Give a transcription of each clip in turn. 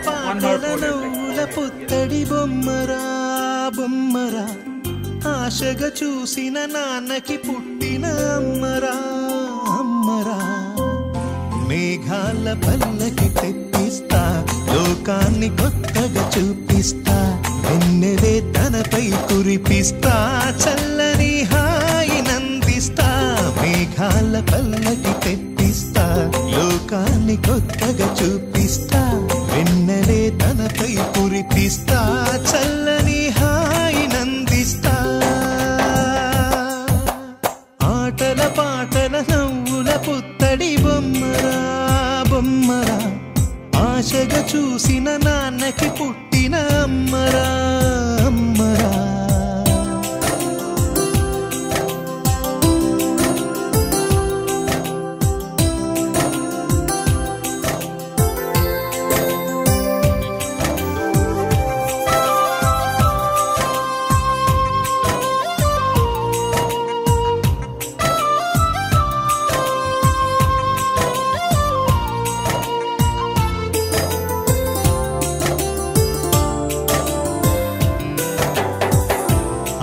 పాటల నవ్వుల పుత్తడి బొమ్మరా బొమ్మరా ఆశగా చూసిన నాన్నకి పుట్టిన అమ్మరా అమ్మరా మేఘాల పల్లకి తెప్పిస్తా లోకాన్ని కొత్తగా చూపిస్తా వెన్నెలే తనపై కురిపిస్తా చల్లని హాయి నందిస్తా మేఘాల పల్లకి తెప్పిస్తా లోకాన్ని కొత్తగా చూపిస్తా వెన్నెలే తనపై కురిపిస్తా చల్లని హాయి నందిస్తా ఆటల పాటల నవ్వుల పుత్తడి బొమ్మరా బొమ్మరా ఆశగా చూసిన నాన్నకి పుట్టిన అమ్మరా అమ్మరా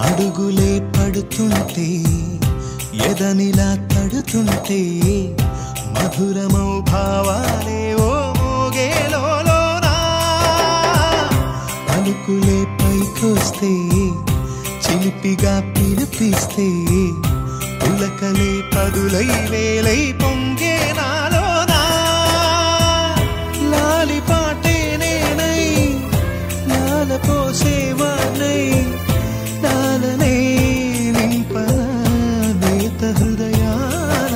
అడుగులే పడుతుంటే ఎదనిలా తడుతుంటే మధురమౌ భావాలే ఓ మోగేలోనా అలుకులే పైకొస్తే చిలిపిగా పిలిపిస్తే పులకలే పదులై వేలై పొంగే నాలోనా లాలి పాటే నేనై లాల పోసేవాణ్ణై నాలనే నింపనేత హృదయాన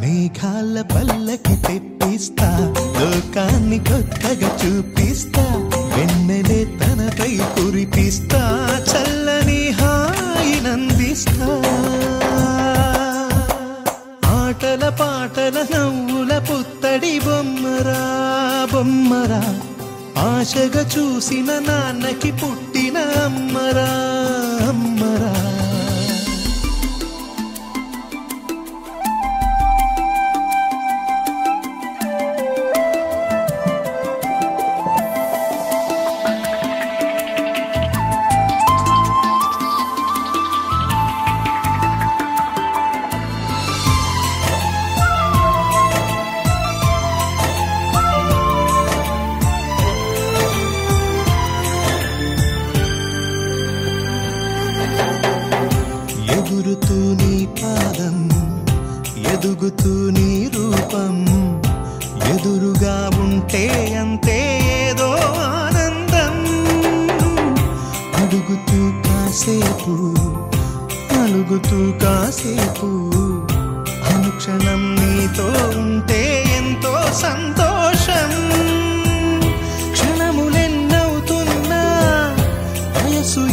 మేఘాల పల్లకి తెప్పిస్తా లోకాన్ని కొత్తగా చూపిస్తా వెన్నెలే తనపై కురిపిస్తా చల్లని హాయి నందిస్తా ఆటల పాటల నవ్వుల పుత్తడి బొమ్మరా బొమ్మరా ఆశగా చూసిన నాన్నకి పుట్టిన అమ్మరా అమ్మరా ఎగురుతూ నీ పాదం ఎదుగుతూ నీ రూపం ఎదురుగా ఉంటే అంతే ఏదో ఆనందం అడుగుతూ కాసేపు అలుగుతూ కాసేపు అనుక్షణం నీతో ఉంటే ఎంతో సంతోషం క్షణములెన్నవుతున్నా వయసు